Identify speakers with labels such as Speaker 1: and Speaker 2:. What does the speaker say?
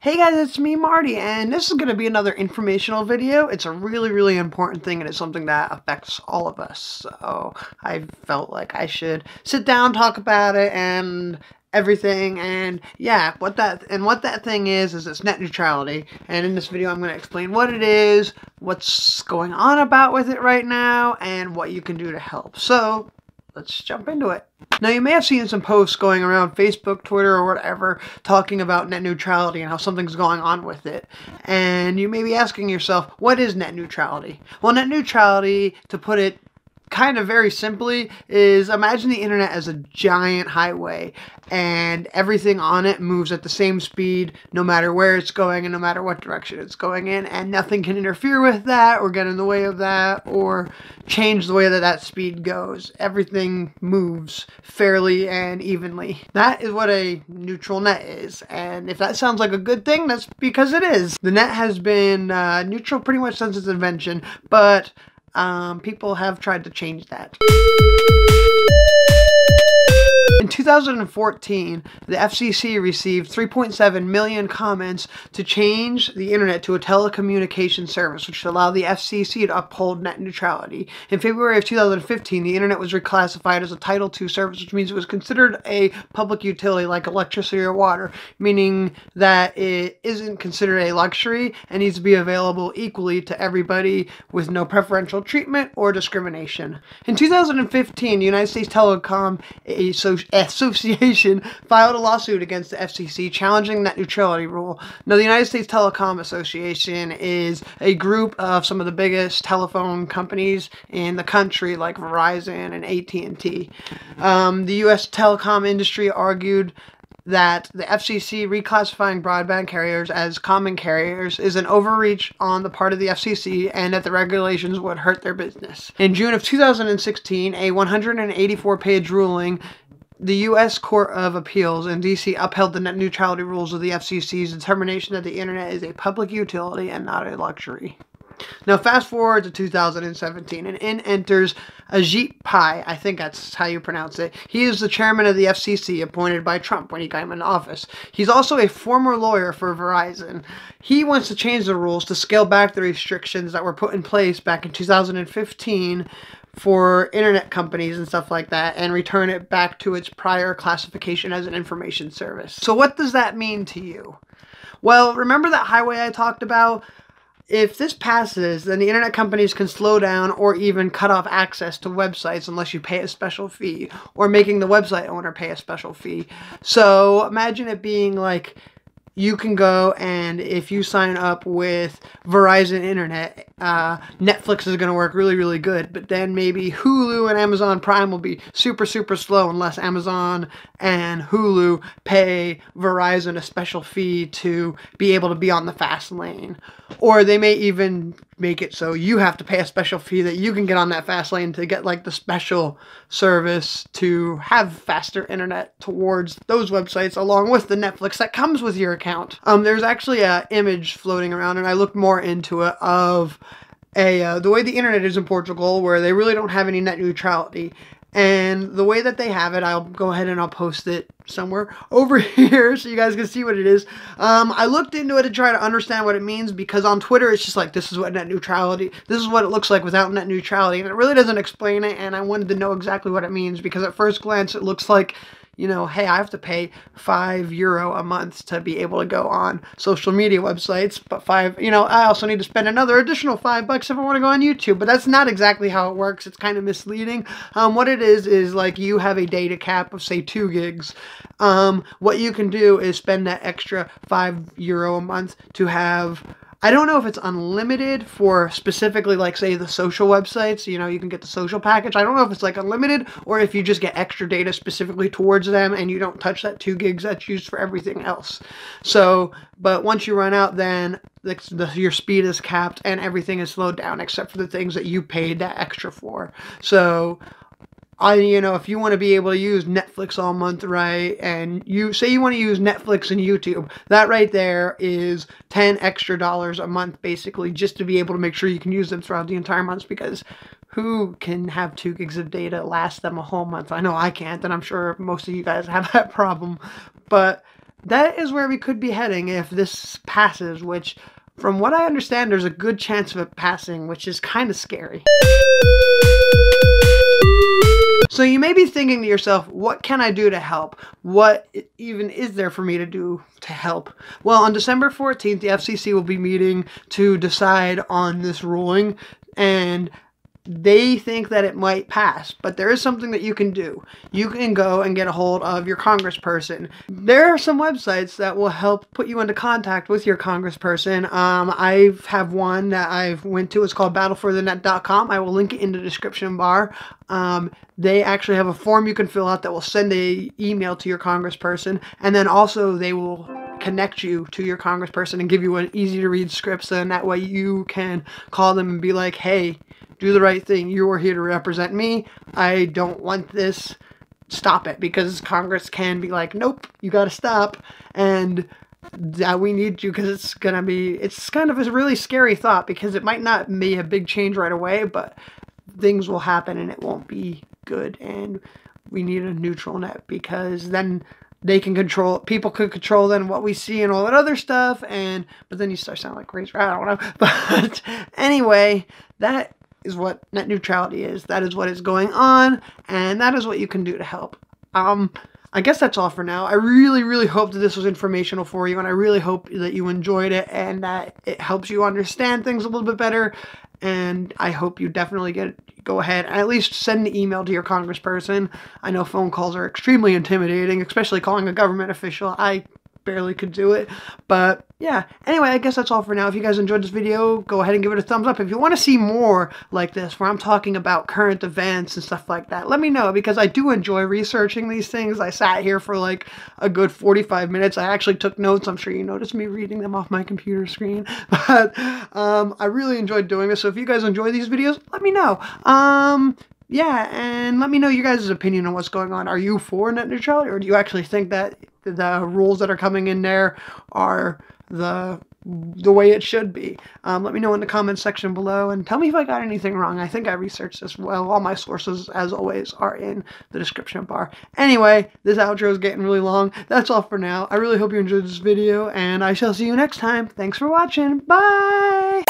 Speaker 1: Hey guys, it's me, Marty, and this is going to be another informational video. It's a really important thing, and it's something that affects all of us. So I felt like I should sit down, talk about it, and everything. And yeah, what that thing is it's net neutrality. And in this video, I'm going to explain what it is, what's going on about with it right now, and what you can do to help. So let's jump into it. Now, you may have seen some posts going around Facebook, Twitter, or whatever, talking about net neutrality and how something's going on with it. And you may be asking yourself, what is net neutrality? Well, net neutrality, to put it kind of very simply, is imagine the internet as a giant highway and everything on it moves at the same speed no matter where it's going and no matter what direction it's going in, and nothing can interfere with that or get in the way of that or change the way that speed goes. Everything moves fairly and evenly. That is what a neutral net is, and if that sounds like a good thing, that's because it is. The net has been neutral pretty much since its invention, but people have tried to change that. In 2014, the FCC received 3.7 million comments to change the internet to a telecommunication service, which would allow the FCC to uphold net neutrality. In February of 2015, the internet was reclassified as a Title II service, which means it was considered a public utility like electricity or water, meaning that it isn't considered a luxury and needs to be available equally to everybody with no preferential treatment or discrimination. In 2015, the United States Telecom Association filed a lawsuit against the FCC challenging that neutrality rule. Now, the United States Telecom Association is a group of some of the biggest telephone companies in the country, like Verizon and at&t. The U.S. telecom industry argued that the FCC reclassifying broadband carriers as common carriers is an overreach on the part of the FCC and that the regulations would hurt their business. In June of 2016, a 184-page ruling, the U.S. Court of Appeals in D.C. upheld the net neutrality rules of the FCC's determination that the internet is a public utility and not a luxury. Now, fast forward to 2017, and in enters Ajit Pai. I think that's how you pronounce it. He is the chairman of the FCC, appointed by Trump when he came into office. He's also a former lawyer for Verizon. He wants to change the rules to scale back the restrictions that were put in place back in 2015 for internet companies and stuff like that, and return it back to its prior classification as an information service. So what does that mean to you? Well, remember that highway I talked about? If this passes, then the internet companies can slow down or even cut off access to websites unless you pay a special fee, or making the website owner pay a special fee. So imagine it being like, you can go and if you sign up with Verizon Internet, Netflix is going to work really good, but then maybe Hulu and Amazon Prime will be super slow unless Amazon and Hulu pay Verizon a special fee to be able to be on the fast lane. Or they may even make it so you have to pay a special fee that you can get on that fast lane to get like the special service to have faster internet towards those websites, along with the Netflix that comes with your account. There's actually an image floating around, and I looked more into it, of the way the internet is in Portugal, where they really don't have any net neutrality. And the way that they have it, I'll go ahead and I'll post it somewhere over here so you guys can see what it is. I looked into it to try to understand what it means, because on Twitter it's just like, this is what net neutrality, this is what it looks like without net neutrality, and it really doesn't explain it, and I wanted to know exactly what it means, because at first glance it looks like, you know, hey, I have to pay €5 a month to be able to go on social media websites, but I also need to spend another additional $5 if I want to go on YouTube. But that's not exactly how it works. It's kind of misleading. What it is like, you have a data cap of, say, 2 gigs. What you can do is spend that extra €5 a month to have, I don't know if it's unlimited for specifically, like, say, the social websites. You know, you can get the social package. I don't know if it's, like, unlimited, or if you just get extra data specifically towards them and you don't touch that 2 gigs that's used for everything else. So, but once you run out, then your speed is capped and everything is slowed down except for the things that you paid that extra for. So, if you want to be able to use Netflix all month, right, and you say you want to use Netflix and YouTube, that right there is $10 extra a month, basically, just to be able to make sure you can use them throughout the entire month, because who can have 2 gigs of data last them a whole month? I know I can't, and I'm sure most of you guys have that problem, but that is where we could be heading if this passes, which, from what I understand, there's a good chance of it passing, which is kind of scary. So you may be thinking to yourself, what can I do to help? What even is there for me to do to help? Well, on December 14th, the FCC will be meeting to decide on this ruling, and they think that it might pass, but there is something that you can do. You can go and get a hold of your congressperson. There are some websites that will help put you into contact with your congressperson. I have one that I've went to. It's called battleforthenet.com. I will link it in the description bar. They actually have a form you can fill out that will send an email to your congressperson, and then also they will connect you to your congressperson and give you an easy to read script, so in that way you can call them and be like, hey, do the right thing. You are here to represent me. I don't want this. Stop it. Because Congress can be like, nope, you got to stop. And we need you, because it's kind of a really scary thought, because it might not be a big change right away, but things will happen and it won't be good. And we need a neutral net, because then they can control, people could control then what we see and all that other stuff. But then you start sounding like crazy. I don't know. But anyway, that is what net neutrality is. That is what is going on, and that is what you can do to help. I guess that's all for now. I really, really hope that this was informational for you, and I really hope that you enjoyed it and that it helps you understand things a little bit better. And I hope you definitely go ahead and at least send an email to your congressperson. I know phone calls are extremely intimidating, especially calling a government official. I barely could do it, but yeah. Anyway, I guess that's all for now. If you guys enjoyed this video, go ahead and give it a thumbs up. If you want to see more like this, where I'm talking about current events and stuff like that, let me know, because I do enjoy researching these things. I sat here for like a good 45 minutes. I actually took notes. I'm sure you noticed me reading them off my computer screen, but I really enjoyed doing this. So if you guys enjoy these videos, let me know. Yeah, and let me know your guys' opinion on what's going on. Are you for net neutrality, or do you actually think that the rules that are coming in there are the way it should be? Let me know in the comments section below, and tell me if I got anything wrong. I think I researched this well. All my sources, as always, are in the description bar. Anyway, this outro is getting really long. That's all for now. I really hope you enjoyed this video, and I shall see you next time. Thanks for watching. Bye!